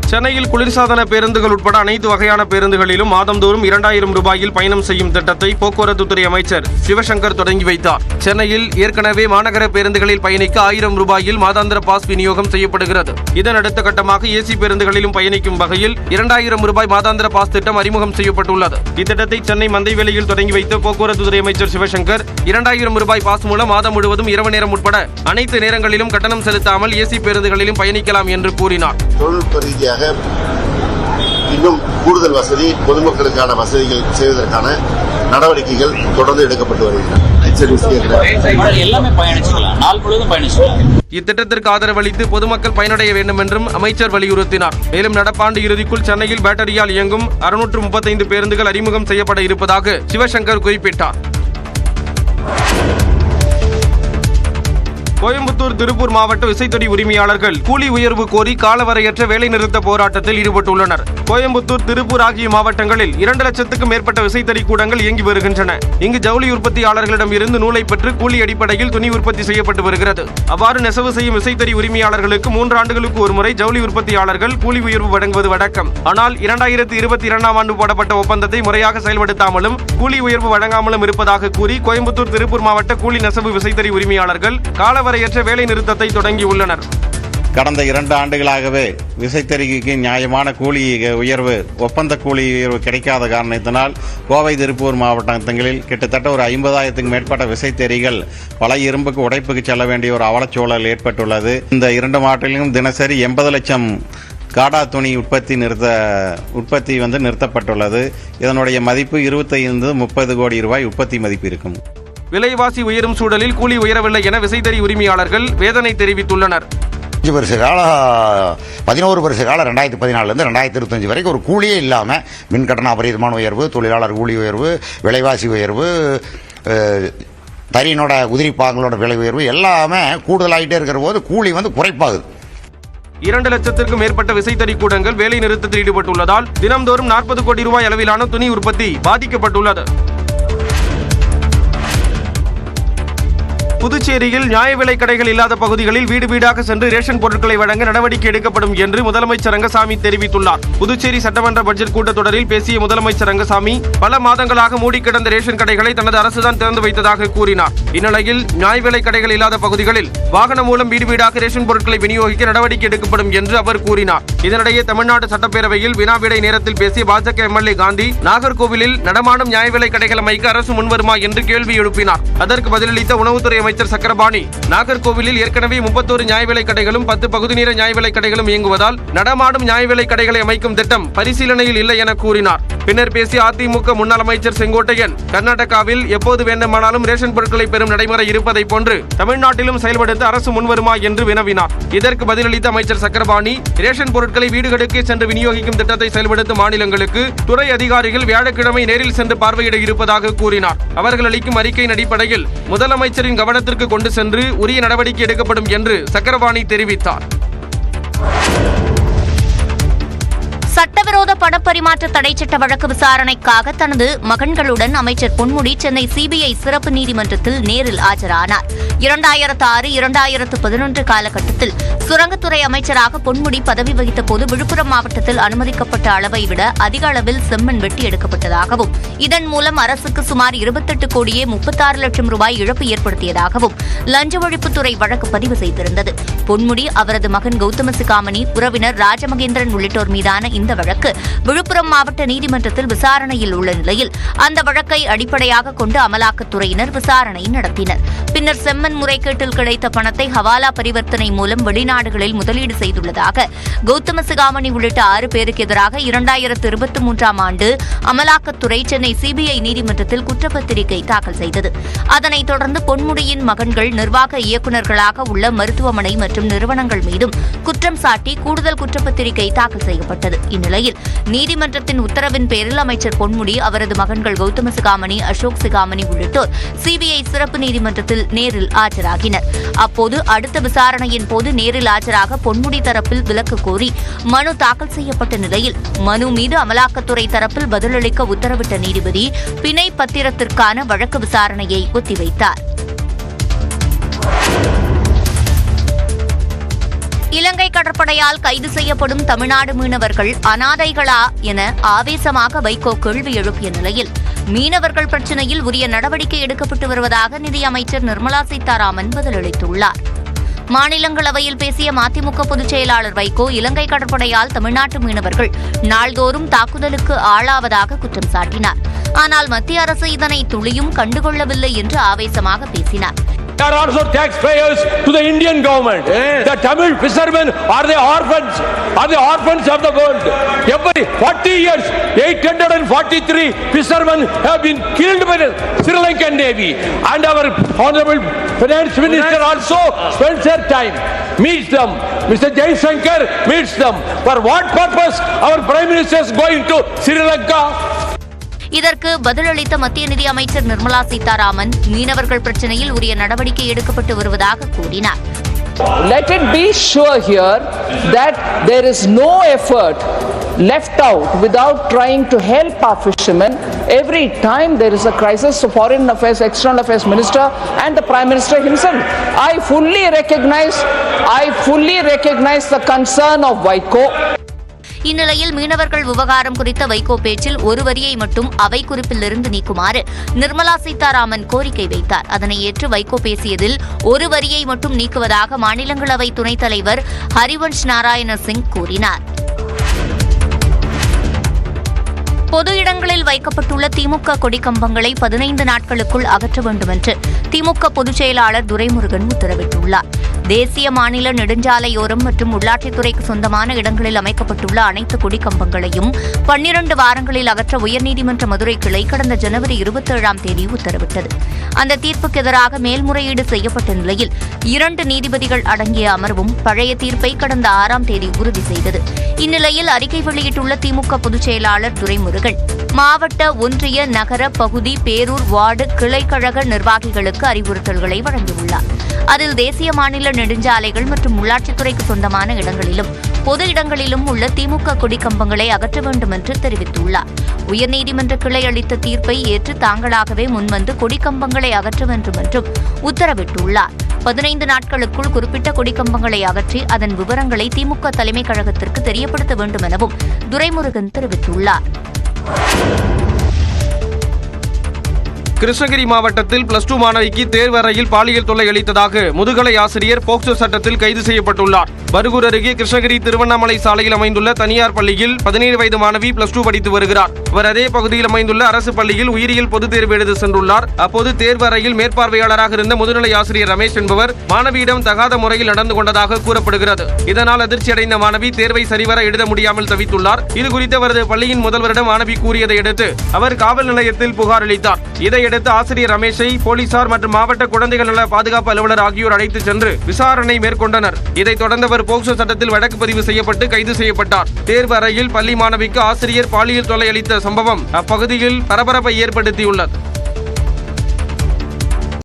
சென்னையில் குளிர்சாதன பேருந்துகள் உட்பட அனைத்து வகையான பேருந்துகளிலும் மாதந்தோறும் 2000 ரூபாயில் பயணம் செய்யும் திட்டத்தை போக்குவரத்துத்துறை அமைச்சர் சிவசங்கர் தொடங்கி வைத்தார். சென்னையில் ஏற்கனவே மாநகர பேருந்துகளில் பயணிக்க 1000 ரூபாயில் மாதாந்திர பாஸ் விநியோகம் செய்யப்படுகிறது. இதன் அடுத்த கட்டமாக ஏசி பேருந்துகளிலும் பயணிக்கும் வகையில் 2000 ரூபாய் மாதாந்திர பாஸ் திட்டம் அறிமுகம் செய்யப்பட்டுள்ளது. இத்திட்டத்தை சென்னை மந்தைவேலியில் தொடங்கி வைத்த போக்குவரத்துத்துறை அமைச்சர் சிவசங்கர் 2000 ரூபாய் பாஸ் மூலம் மாதம் முழுவதும் இரவு நேரம் உட்பட அனைத்து நேரங்களிலும் கட்டணம் செலுத்தாமல் ஏசி பேருந்துகளிலும் பயணிக்கலாம் என்று கூறினார். இன்னும் கூடுதல் வசதி பொதுமக்களுக்கான வசதிகள் செய்வதற்கான நடவடிக்கைகள் தொடர்ந்து எடுக்கப்பட்டு வருகின்றன. இத்திட்டத்திற்கு ஆதரவு அளித்து பொதுமக்கள் பயனடைய வேண்டும் என்றும் அமைச்சர் வலியுறுத்தினார். மேலும் நடப்பாண்டு இறுதிக்குள் சென்னையில் பேட்டரியால் இயங்கும் 635 பேருந்துகள் அறிமுகம் செய்யப்பட இருப்பதாக சிவசங்கர் குறிப்பிட்டார். கோயம்புத்தூர், திருப்பூர் மாவட்ட விசைத்தறி உரிமையாளர்கள் கூலி உயர்வு கோரி காலவரையற்ற வேலைநிறுத்த போராட்டத்தில் ஈடுபட்டுள்ளனர். கோயம்புத்தூர், திருப்பூர் ஆகிய மாவட்டங்களில் 2 லட்சத்துக்கும் மேற்பட்ட விசைத்தறி கூடங்கள் இயங்கி வருகின்றன. இங்கு ஜவுளி உற்பத்தியாளர்களிடம் இருந்து நூலை பெற்று கூலி அடிப்படையில் துணி உற்பத்தி செய்யப்பட்டு வருகிறது. அவ்வாறு நெசவு செய்யும் விசைத்தறி உரிமையாளர்களுக்கு 3 ஆண்டுகளுக்கு ஒருமுறை ஜவுளி உற்பத்தியாளர்கள் கூலி உயர்வு வழங்குவது வழக்கம். ஆனால் 2022ஆம் ஆண்டு போடப்பட்ட ஒப்பந்தத்தை முறையாக செயல்படுத்தாமலும் கூலி உயர்வு வழங்காமலும் இருப்பதாக கூறி கோயம்புத்தூர், திருப்பூர் மாவட்ட கூலி நெசவு விசைத்தறி உரிமையாளர்கள் காலவரையற்ற வேலை நிறுத்தத்தை தொடங்கியுள்ளனர். கடந்த 2 ஆண்டுகளாகவே விசைத்தறிக்கு நியாயமான கூலி உயர்வு, ஒப்பந்த கூலி உயர்வு கிடைக்காத காரணத்தினால் கோவை, திருப்பூர் மாவட்டங்களில் கிட்டத்தட்ட ஒரு 50,000க்கும் மேற்பட்ட விசைத்தறிகள் பல இரும்புக்கு உடைப்புக்கு செல்ல வேண்டிய ஒரு அவலச்சூழல் ஏற்பட்டுள்ளது. இந்த 2 மாவட்டங்களிலும் தினசரி 80 லட்சம் காடா துணி உற்பத்தி நிறுத்தப்பட்டுள்ளது. இதனுடைய மதிப்பு 25-30 கோடி ரூபாய் உற்பத்தி மதிப்பு இருக்கும். விலைவாசி உயரும் சூழலில் கூலி உயரவில்லை என விசைத்தறி உரிமையாளர்கள் வேதனை தெரிவித்துள்ளனர். 5 வருஷ காலம் 11 வருஷ காலம் 2014 2025 வரைக்கும் ஒரு கூலியே இல்லாமல் மின்கட்டண அபரிதமான உயர்வு, தொழிலாளர் கூலி உயர்வு, விலைவாசி உயர்வு, தறியினோட உதிரிப்பாங்களோட விலை உயர்வு எல்லாமே கூடுதலாகிட்டே இருக்கிற போது கூலி குறைப்பாகுது. 2 லட்சத்திற்கும் மேற்பட்ட விசைத்தறி கூடங்கள் வேலை நிறுத்தத்தில் ஈடுபட்டுள்ளதால் தினம்தோறும் 40 கோடி ரூபாய் அளவிலான துணி உற்பத்தி பாதிக்கப்பட்டுள்ளது. புதுச்சேரியில் நியாய விலைக் கடைகள் இல்லாத பகுதிகளில் வீடு வீடாக சென்று ரேஷன் பொருட்களை வழங்க நடவடிக்கை எடுக்கப்படும் என்று முதலமைச்சர் ரங்கசாமி தெரிவித்துள்ளார். புதுச்சேரி சட்டமன்ற பட்ஜெட் கூட்டத்தொடரில் பேசிய முதலமைச்சர் ரங்கசாமி பல மாதங்களாக மூடி கிடந்த ரேஷன் கடைகளை தனது அரசுதான் திறந்து வைத்ததாக கூறினார். இந்நிலையில் நியாய விலைக் கடைகள் இல்லாத பகுதிகளில் வாகனம் மூலம் வீடு வீடாக ரேஷன் பொருட்களை விநியோகிக்க நடவடிக்கை எடுக்கப்படும் என்று அவர் கூறினார். இதனிடையே தமிழ்நாடு சட்டப்பேரவையில் வினாவிடை நேரத்தில் பேசிய பாஜக எம்எல்ஏ காந்தி நாகர்கோவிலில் நடமாடும் நியாய விலைக் கடைகள் அமைக்க அரசு முன்வருமா என்று கேள்வி எழுப்பினார். அதற்கு பதிலளித்த உணவுத்துறை அமைச்சர் சக்கரபாணி, நாகர்கோவிலில் ஏற்கனவே 31 நியாய விலைக் கடைகளும் 10 பகுதி நேர நியாய விலைக் கடைகளும் இயங்குவதால் நடமாடும் நியாய விலைக் கடைகளை அமைக்கும் திட்டம் பரிசீலனையில் இல்லை என கூறினார். பின்னர் பேசிய அதிமுக முன்னாள் அமைச்சர் செங்கோட்டையன், கர்நாடகாவில் எப்போது வேண்டுமானாலும் ரேஷன் பொருட்களை பெறும் நடைமுறை இருப்பதை போன்று தமிழ்நாட்டிலும் செயல்படுத்த அரசு முன்வருமா என்று வினவினார். இதற்கு பதிலளித்த அமைச்சர் சக்கரபாணி, ரேஷன் பொருட்களை வீடுகளுக்கே சென்று விநியோகிக்கும் திட்டத்தை செயல்படுத்தும் மாநிலங்களுக்கு துறை அதிகாரிகள் வியாழக்கிழமை நேரில் சென்று பார்வையிட இருப்பதாக கூறினார். அவர்கள் அளிக்கும் அறிக்கையின் அடிப்படையில் முதலமைச்சரின் கவனத்திற்கு கொண்டு சென்று உரிய நடவடிக்கை எடுக்கப்படும் என்று சக்கரபாணி தெரிவித்தார். சட்டவிரோத பணப்பரிமாற்ற தடை சட்ட வழக்கு விசாரணைக்காக தனது மகன்களுடன் அமைச்சர் பொன்முடி சென்னை சிபிஐ சிறப்பு நீதிமன்றத்தில் நேரில் ஆஜரானார். 2006-2011 காலகட்டத்தில் சுரங்கத்துறை அமைச்சராக பொன்முடி பதவி வகித்த போது விழுப்புரம் மாவட்டத்தில் அனுமதிக்கப்பட்ட அளவை விட அதிக அளவில் செம்மண் வெட்டி எடுக்கப்பட்டதாகவும் இதன் மூலம் அரசுக்கு சுமார் 28 கோடியே 36 லட்சம் ரூபாய் இழப்பு ஏற்படுத்தியதாகவும் லஞ்ச ஒழிப்புத்துறை வழக்கு பதிவு செய்திருந்தது. பொன்முடி, அவரது மகன் கௌதம சிகாமணி, உறவினர் ராஜமகேந்திரன் உள்ளிட்டோர் மீதான இந்த வழக்கு விழுப்புரம் மாவட்ட நீதிமன்றத்தில் விசாரணையில் உள்ள நிலையில் அந்த வழக்கை அடிப்படையாக கொண்டு அமலாக்கத்துறையினர் விசாரணை நடத்தினர். பின்னர் செம்மண் முறைகேட்டில் கிடைத்த பணத்தை ஹவாலா பரிவர்த்தனை மூலம் வெளிநாடுகளில் முதலீடு செய்துள்ளதாக கௌதம சிகாமணி உள்ளிட்ட 6 பேருக்கு எதிராக 2023ஆம் ஆண்டு அமலாக்கத்துறை சென்னை சிபிஐ நீதிமன்றத்தில் குற்றப்பத்திரிகை தாக்கல் செய்தது. அதனைத் தொடர்ந்து பொன்முடியின் மகன்கள் நிர்வாக இயக்குநர்களாக உள்ள மருத்துவமனை மற்றும் நிறுவனங்கள் மீதும் குற்றம் சாட்டி கூடுதல் குற்றப்பத்திரிகை தாக்கல் செய்யப்பட்டது. இந்நிலையில் நீதிமன்றத்தின் உத்தரவின் பேரில் அமைச்சர் பொன்முடி, அவரது மகன்கள் கௌதம சிகாமணி, அசோக் சிகாமணி உள்ளிட்டோர் சிபிஐ சிறப்பு நீதிமன்றத்தில் நேரில் ஆஜராகினர். அப்போது அடுத்த விசாரணையின் போது நேரில் ஆஜராக பொன்முடி தரப்பில் விலக்கு கோரி மனு தாக்கல் செய்யப்பட்ட நிலையில் மனு மீது அமலாக்கத்துறை தரப்பில் பதிலளிக்க உத்தரவிட்ட நீதிபதி பிணை பத்திரத்திற்கான வழக்கு விசாரணையை ஒத்திவைத்தார். இலங்கை கடற்படையால் கைது செய்யப்படும் தமிழ்நாடு மீனவர்கள் அனாதைகளா என ஆவேசமாக வைகோ கேள்வி எழுப்பிய நிலையில் மீனவர்கள் பிரச்சினையில் உரிய நடவடிக்கை எடுக்கப்பட்டு வருவதாக நிதியமைச்சர் நிர்மலா சீதாராமன் பதிலளித்துள்ளார். மாநிலங்களவையில் பேசிய மதிமுக பொதுச் செயலாளர் வைகோ இலங்கை கடற்படையால் தமிழ்நாட்டு மீனவர்கள் நாள்தோறும் தாக்குதலுக்கு ஆளாவதாக குற்றம் சாட்டினார். ஆனால் மத்திய அரசு இதனை துளியும் கண்டுகொள்ளவில்லை என்று ஆவேசமாக பேசினார். They are also taxpayers to the Indian government. The Tamil fishermen are the orphans of the world. Every 40 years, 843 fishermen have been killed by the Sri Lankan Navy. And our Honorable Finance Minister also spends her time, meets them. Mr. Jaishankar meets them. For what purpose our Prime Minister is going to Sri Lanka? இதற்கு பதிலளித்த மத்திய நிதி அமைச்சர் நிர்மலா சீதாராமன் மீனவர்கள் பிரச்சினையில் உரிய நடவடிக்கை எடுக்கப்பட்டு வருவதாக கூறினார். Let it be sure here that there is no effort left out without trying to help our fishermen. Every time there is a crisis, the Foreign Affairs, External Affairs Minister and the Prime Minister himself, I fully recognize the concern of Vaiko. இந்நிலையில் மீனவர்கள் விவகாரம் குறித்த வைகோ பேச்சில் ஒரு வரியை மட்டும் அவை குறிப்பிலிருந்து நீக்குமாறு நிர்மலா சீதாராமன் கோரிக்கை வைத்தார். அதனை ஏற்று வைகோ பேசியதில் ஒரு வரியை மட்டும் நீக்குவதாக மாநிலங்களவை துணைத் தலைவர் ஹரிவன்ஷ் நாராயண சிங் கூறினார். பொது இடங்களில் வைக்கப்பட்டுள்ள திமுக கொடிக்கம்பங்களை 15 நாட்களுக்குள் அகற்ற வேண்டும் என்று திமுக பொதுச் செயலாளர் துரைமுருகன் உத்தரவிட்டுள்ளார். தேசிய மாநில நெடுஞ்சாலையோரம் மற்றும் உள்ளாட்சித்துறைக்கு சொந்தமான இடங்களில் அமைக்கப்பட்டுள்ள அனைத்து கொடிக்கம்பங்களையும் 12 வாரங்களில் அகற்ற உயர்நீதிமன்ற மதுரை கிளை கடந்த ஜனவரி 27ஆம் தேதி உத்தரவிட்டது. அந்த தீர்ப்புக்கு எதிராக மேல்முறையீடு செய்யப்பட்ட நிலையில் 2 நீதிபதிகள் அடங்கிய அமர்வும் பழைய தீர்ப்பை கடந்த 6ஆம் தேதி உறுதி செய்தது. இந்நிலையில் அறிக்கை வெளியிட்டுள்ள திமுக பொதுச் செயலாளர் துரைமுருகன் மாவட்ட, ஒன்றிய, நகர, பகுதி, பேரூர், வார்டு, கிளைக்கழக நிர்வாகிகளுக்கு அறிவுறுத்தல்களை வழங்கியுள்ளார். அதில் தேசிய மாநில நெடுஞ்சாலைகள் மற்றும் உள்ளாட்சித்துறைக்கு சொந்தமான இடங்களிலும் பொது இடங்களிலும் உள்ள திமுக கொடிக்கம்பங்களை அகற்ற வேண்டும் என்று தெரிவித்துள்ளார். உயர்நீதிமன்ற கிளை அளித்த தீர்ப்பை ஏற்று தாங்களாகவே முன்வந்து கொடிக்கம்பங்களை அகற்ற வேண்டும் என்றும் உத்தரவிட்டுள்ளார். 15 நாட்களுக்குள் குறிப்பிட்ட கொடிக்கம்பங்களை அகற்றி அதன் விவரங்களை திமுக தலைமைக் கழகத்திற்கு தெரியப்படுத்த வேண்டும் எனவும் துரைமுருகன் தெரிவித்துள்ளார். கிருஷ்ணகிரி மாவட்டத்தில் +2 மாணவிக்கு தேர்வறையில் பாலியல் தொல்லை அளித்ததாக முதுகலை ஆசிரியர் போக்சோ சட்டத்தில் கைது செய்யப்பட்டுள்ளார். பர்கூர் அருகே கிருஷ்ணகிரி திருவண்ணாமலை சாலையில் அமைந்துள்ள தனியார் பள்ளியில் 17 வயது மாணவி +2 படித்து வருகிறார். அவர் அதே பகுதியில் அமைந்துள்ள அரசு பள்ளியில் உயிரியல் பொதுத் தேர்வு எழுத சென்றுள்ளார். அப்போது தேர்வறையில் மேற்பார்வையாளராக இருந்த முதுநிலை ஆசிரியர் ரமேஷ் என்பவர் மாணவியிடம் தகாத முறையில் நடந்து கொண்டதாக கூறப்படுகிறது. இதனால் அதிர்ச்சியடைந்த மாணவி தேர்வை சரிவர எழுத முடியாமல் தவித்துள்ளார். இதுகுறித்து அவரது பள்ளியின் முதல்வரிடம் மாணவி கூறியதை அடுத்து அவர் காவல் நிலையத்தில் புகார் அளித்தார். இதையடுத்து ஆசிரியர் ரமேஷை போலீசார் மற்றும் மாவட்ட குழந்தைகள் நல பாதுகாப்பு அலுவலர் ஆகியோர் அழைத்து சென்று விசாரணை மேற்கொண்டனர். இதைத் தொடர்ந்து அவர் போக்சோ சட்டத்தில் வழக்கு பதிவு செய்யப்பட்டு கைது செய்யப்பட்டார். தேர்வு அறையில் பள்ளி மாணவிக்கு ஆசிரியர் பாலியல் தொல்லை அளித்த சம்பவம் அப்பகுதியில் பரபரப்பை ஏற்படுத்தியுள்ளது.